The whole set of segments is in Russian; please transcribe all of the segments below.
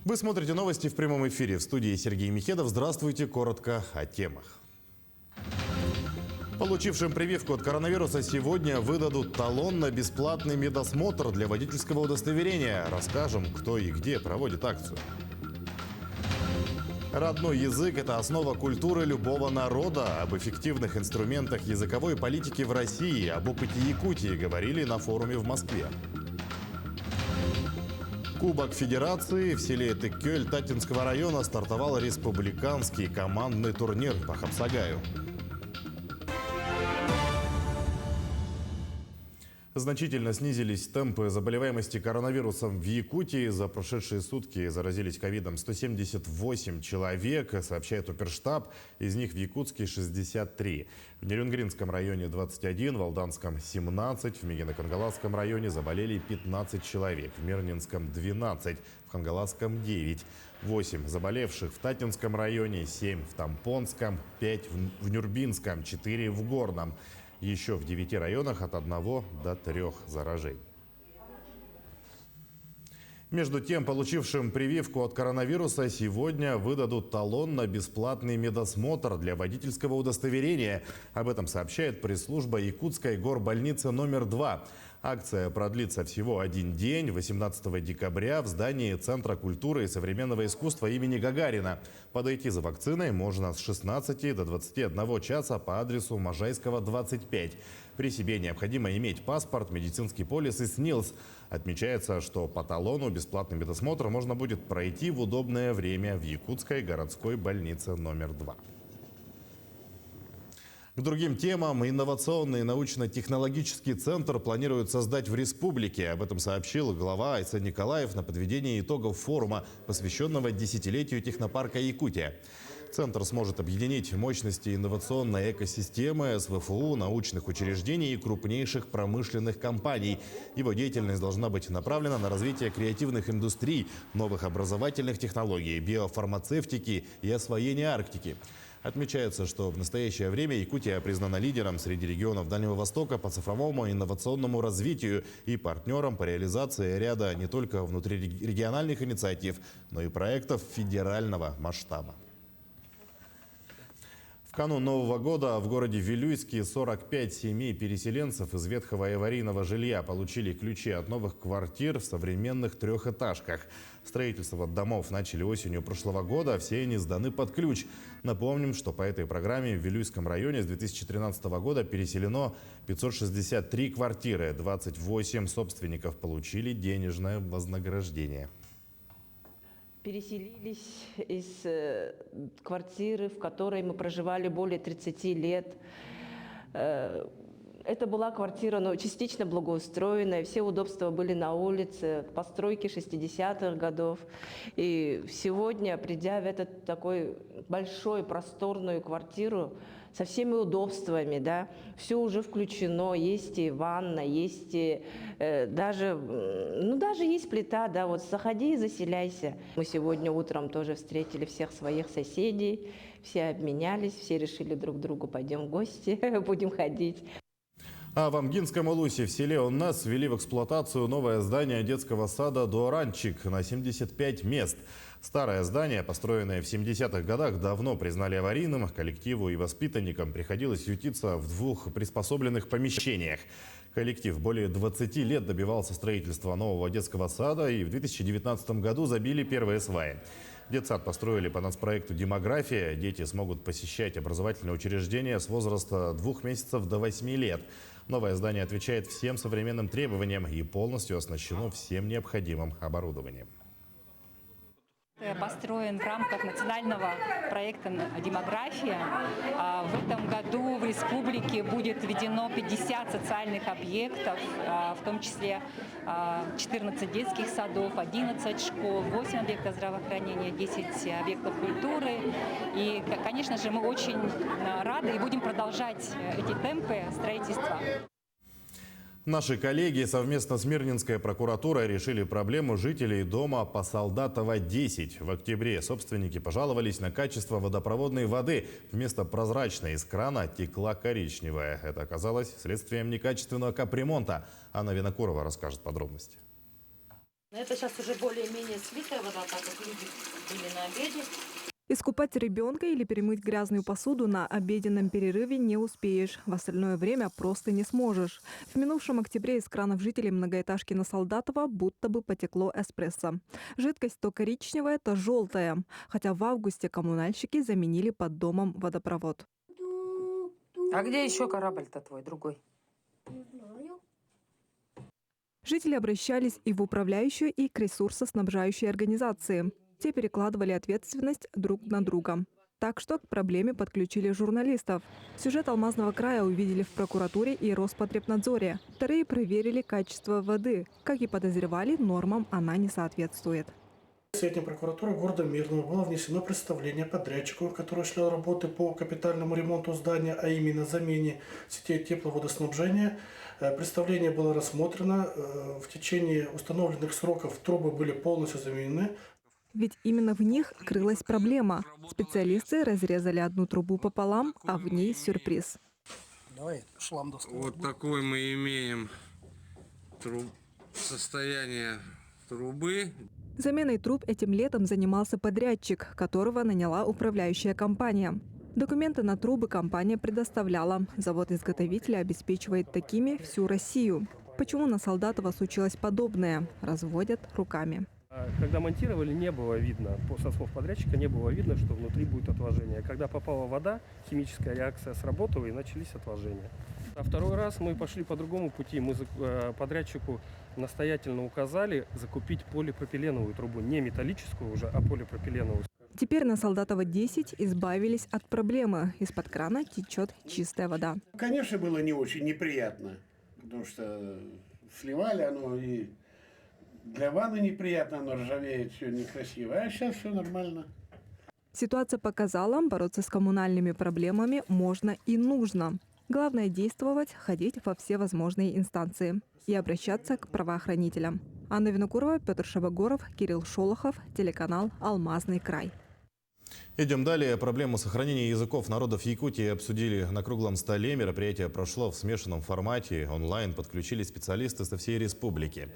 Вы смотрите новости в прямом эфире. В студии Сергей Михедов. Здравствуйте. Коротко о темах. Получившим прививку от коронавируса сегодня выдадут талон на бесплатный медосмотр для водительского удостоверения. Расскажем, кто и где проводит акцию. Родной язык – это основа культуры любого народа. Об эффективных инструментах языковой политики в России, об опыте Якутии говорили на форуме в Москве. Кубок Федерации. В селе Тыккёль Татинского района стартовал республиканский командный турнир по Хапсагаю. Значительно снизились темпы заболеваемости коронавирусом в Якутии. За прошедшие сутки заразились ковидом 178 человек, сообщает Оперштаб. Из них в Якутске 63. В Нерюнгринском районе 21, в Алданском 17, в Мегино-Кангаласском районе заболели 15 человек, в Мирнинском 12, в Хангаласском 9. 8 заболевших в Татинском районе, 7 в Тампонском, 5 в Нюрбинском, 4 в Горном. Еще в 9 районах от 1 до 3 заражений. Между тем, получившим прививку от коронавируса сегодня выдадут талон на бесплатный медосмотр для водительского удостоверения. Об этом сообщает пресс-служба Якутской горбольницы номер 2. Акция продлится всего один день, 18 декабря, в здании Центра культуры и современного искусства имени Гагарина. Подойти за вакциной можно с 16 до 21 часа по адресу Можайского, 25. При себе необходимо иметь паспорт, медицинский полис и СНИЛС. Отмечается, что по талону бесплатный медосмотр можно будет пройти в удобное время в Якутской городской больнице номер 2. К другим темам. Инновационный научно-технологический центр планируют создать в республике. Об этом сообщил глава Айсен Николаев на подведении итогов форума, посвященного десятилетию технопарка «Якутия». Центр сможет объединить мощности инновационной экосистемы СВФУ, научных учреждений и крупнейших промышленных компаний. Его деятельность должна быть направлена на развитие креативных индустрий, новых образовательных технологий, биофармацевтики и освоения Арктики. Отмечается, что в настоящее время Якутия признана лидером среди регионов Дальнего Востока по цифровому и инновационному развитию и партнером по реализации ряда не только внутрирегиональных инициатив, но и проектов федерального масштаба. В канун Нового года в городе Вилюйске 45 семей переселенцев из ветхого и аварийного жилья получили ключи от новых квартир в современных трехэтажках. Строительство домов начали осенью прошлого года, все они сданы под ключ. Напомним, что по этой программе в Вилюйском районе с 2013 года переселено 563 квартиры. 28 собственников получили денежное вознаграждение. Переселились из квартиры, в которой мы проживали более 30 лет. Это была квартира, но частично благоустроенная, все удобства были на улице, постройки 60-х годов. И сегодня, придя в эту такой большую просторную квартиру со всеми удобствами, да, все уже включено, есть и ванна, есть и даже есть плита, да, вот заходи и заселяйся. Мы сегодня утром тоже встретили всех своих соседей, все обменялись, все решили друг другу, пойдем в гости, будем ходить. А в Амгинском Улусе в селе Оннас ввели в эксплуатацию новое здание детского сада «Дуаранчик» на 75 мест. Старое здание, построенное в 70-х годах, давно признали аварийным. Коллективу и воспитанникам приходилось ютиться в 2 приспособленных помещениях. Коллектив более 20 лет добивался строительства нового детского сада и в 2019 году забили первые сваи. Детсад построили по нацпроекту «Демография». Дети смогут посещать образовательные учреждения с возраста 2 месяцев до 8 лет. Новое здание отвечает всем современным требованиям и полностью оснащено всем необходимым оборудованием. Построен в рамках национального проекта «Демография». В этом году в республике будет введено 50 социальных объектов, в том числе 14 детских садов, 11 школ, 8 объектов здравоохранения, 10 объектов культуры. И, конечно же, мы очень рады и будем продолжать эти темпы строительства. Наши коллеги совместно с Мирнинской прокуратурой решили проблему жителей дома по Солдатова, 10. В октябре собственники пожаловались на качество водопроводной воды. Вместо прозрачной из крана текла коричневая. Это оказалось следствием некачественного капремонта. Анна Винокурова расскажет подробности. Это сейчас уже более-менее слитая вода, так как люди были на обеде. Искупать ребенка или перемыть грязную посуду на обеденном перерыве не успеешь. В остальное время просто не сможешь. В минувшем октябре из кранов жителей многоэтажки на Солдатова будто бы потекло эспрессо. Жидкость то коричневая, то желтая. Хотя в августе коммунальщики заменили под домом водопровод. А где еще корабль-то твой, другой? Жители обращались и в управляющую, и к ресурсоснабжающей организации. Те перекладывали ответственность друг на друга. Так что к проблеме подключили журналистов. Сюжет Алмазного края увидели в прокуратуре и Роспотребнадзоре. Вторые проверили качество воды. Как и подозревали, нормам она не соответствует. Средняя прокуратура города Мирного было внесено представление подрядчику, который шел работы по капитальному ремонту здания, а именно замене сетей тепловодоснабжения. Представление было рассмотрено. В течение установленных сроков трубы были полностью заменены. Ведь именно в них крылась проблема. Специалисты разрезали одну трубу пополам, а в ней сюрприз. Давай шлам достанем. Вот такой мы имеем состояние трубы. Заменой труб этим летом занимался подрядчик, которого наняла управляющая компания. Документы на трубы компания предоставляла. Завод-изготовитель обеспечивает такими всю Россию. Почему на Солдатова случилось подобное? Разводят руками. Когда монтировали, не было видно, со слов подрядчика, не было видно, что внутри будет отложение. Когда попала вода, химическая реакция сработала и начались отложения. А второй раз мы пошли по другому пути. Мы подрядчику настоятельно указали закупить полипропиленовую трубу. Не металлическую уже, а полипропиленовую. Теперь на Солдатова 10 избавились от проблемы. Из-под крана течет чистая вода. Конечно, было не очень неприятно, потому что сливали оно и для ванны неприятно, оно ржавеет, все некрасиво. А сейчас все нормально. Ситуация показала, бороться с коммунальными проблемами можно и нужно. Главное действовать, ходить во все возможные инстанции и обращаться к правоохранителям. Анна Винокурова, Петр Шабагоров, Кирилл Шолохов, телеканал «Алмазный край». Идем далее. Проблему сохранения языков народов Якутии обсудили на круглом столе. Мероприятие прошло в смешанном формате. Онлайн подключили специалисты со всей республики.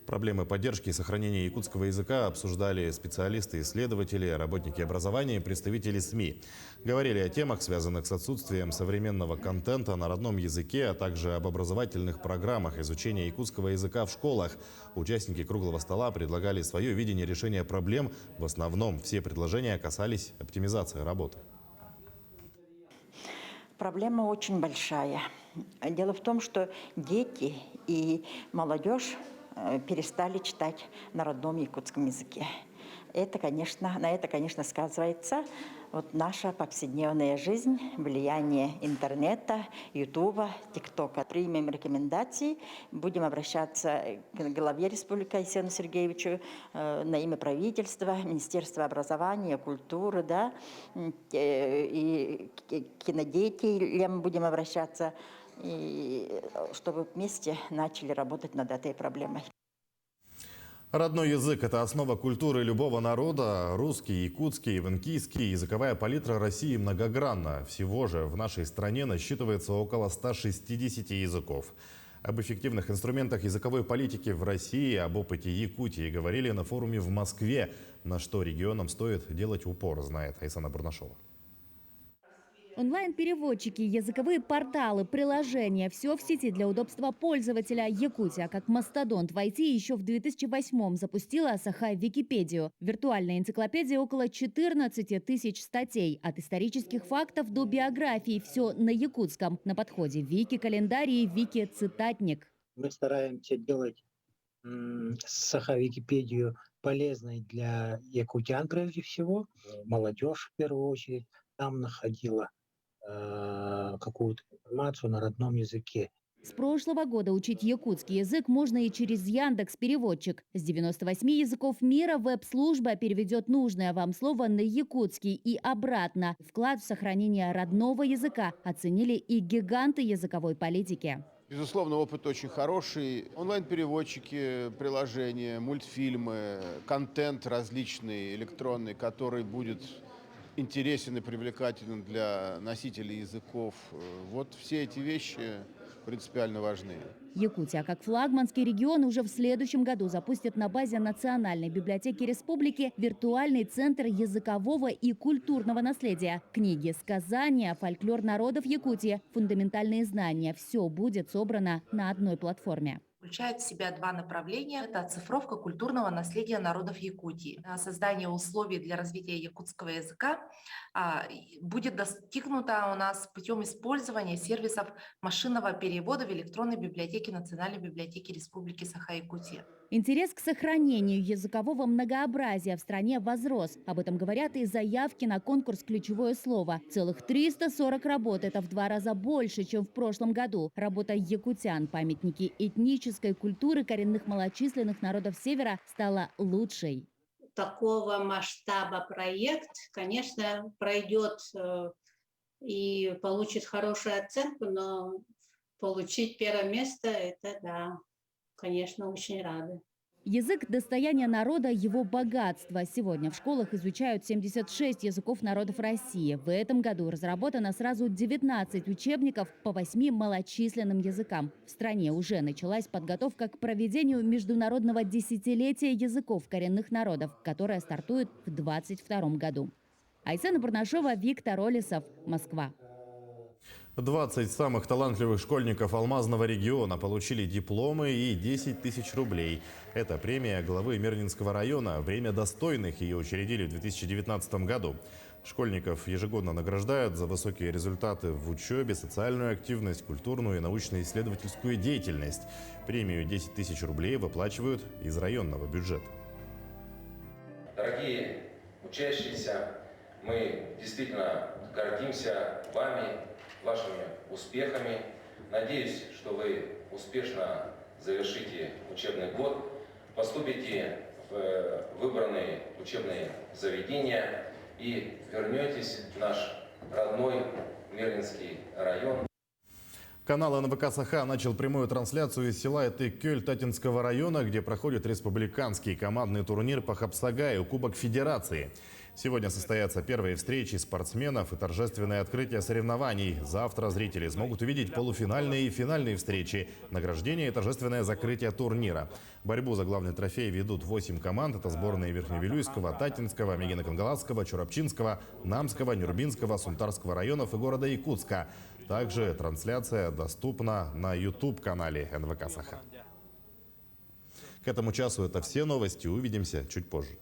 Проблемы поддержки и сохранения якутского языка обсуждали специалисты, исследователи, работники образования и представители СМИ. Говорили о темах, связанных с отсутствием современного контента на родном языке, а также об образовательных программах изучения якутского языка в школах. Участники круглого стола предлагали свое видение решения проблем. В основном все предложения касались оптимизации работы. Проблема очень большая. Дело в том, что дети и молодежь перестали читать на родном якутском языке. На это, конечно, сказывается наша повседневная жизнь, влияние интернета, ютуба, тиктока. Примем рекомендации, будем обращаться к главе республики Айсену Сергеевичу на имя правительства, Министерства образования, культуры, да, и к кинодеятелям будем обращаться, и чтобы вместе начали работать над этой проблемой. Родной язык – это основа культуры любого народа. Русский, якутский, эвенкийский, языковая палитра России многогранна. Всего же в нашей стране насчитывается около 160 языков. Об эффективных инструментах языковой политики в России, об опыте Якутии говорили на форуме в Москве. На что регионам стоит делать упор, знает Айсана Бурнашова. Онлайн-переводчики, языковые порталы, приложения – все в сети для удобства пользователя. Якутия, как мастодонт в IT, еще в 2008-м запустила Сахай Википедию. Виртуальная энциклопедия около 14 тысяч статей. От исторических фактов до биографий. Все на якутском. На подходе вики-календарь и вики-цитатник. Мы стараемся делать Сахай Википедию полезной для якутян прежде всего. Молодежь в первую очередь там находила какую-то информацию на родном языке. С прошлого года учить якутский язык можно и через Яндекс.Переводчик. С 98 языков мира веб-служба переведет нужное вам слово на якутский и обратно. Вклад в сохранение родного языка оценили и гиганты языковой политики. Безусловно, опыт очень хороший. Онлайн-переводчики, приложения, мультфильмы, контент различный, электронный, который будет интересен и привлекателен для носителей языков. Вот все эти вещи принципиально важны. Якутия, как флагманский регион, уже в следующем году запустит на базе Национальной библиотеки республики виртуальный центр языкового и культурного наследия. Книги, сказания, фольклор народов Якутии, фундаментальные знания – все будет собрано на одной платформе. Включает в себя два направления. Это оцифровка культурного наследия народов Якутии. Создание условий для развития якутского языка будет достигнуто у нас путем использования сервисов машинного перевода в электронной библиотеке Национальной библиотеки Республики Саха-Якутия. Интерес к сохранению языкового многообразия в стране возрос. Об этом говорят и заявки на конкурс «Ключевое слово». Целых 340 работ – это в 2 раза больше, чем в прошлом году. Работа якутян, памятники этнической культуры коренных малочисленных народов Севера, стала лучшей. Такого масштаба проект, конечно, пройдет и получит хорошую оценку, но получить первое место – это да. Конечно, очень рады. Язык – достояние народа, его богатство. Сегодня в школах изучают 76 языков народов России. В этом году разработано сразу 19 учебников по 8 малочисленным языкам. В стране уже началась подготовка к проведению Международного десятилетия языков коренных народов, которое стартует в 2022 году. Айсена Бурнашова, Виктор Олесов, Москва. 20 самых талантливых школьников Алмазного региона получили дипломы и 10 тысяч рублей. Это премия главы Мирнинского района. Время достойных ее учредили в 2019 году. Школьников ежегодно награждают за высокие результаты в учебе, социальную активность, культурную и научно-исследовательскую деятельность. Премию 10 тысяч рублей выплачивают из районного бюджета. Дорогие учащиеся, мы действительно гордимся вами, вашими успехами. Надеюсь, что вы успешно завершите учебный год, поступите в выбранные учебные заведения и вернетесь в наш родной Мирнинский район. Канал НВК «Саха» начал прямую трансляцию из села Этыкёль Татинского района, где проходит республиканский командный турнир по хапсагаю «Кубок Федерации». Сегодня состоятся первые встречи спортсменов и торжественное открытие соревнований. Завтра зрители смогут увидеть полуфинальные и финальные встречи, награждение и торжественное закрытие турнира. Борьбу за главный трофей ведут 8 команд. Это сборные Верхневилюйского, Татинского, Мегино-Кангаласского, Чурапчинского, Намского, Нюрбинского, Сунтарского районов и города Якутска. Также трансляция доступна на YouTube-канале НВК «Саха». К этому часу это все новости. Увидимся чуть позже.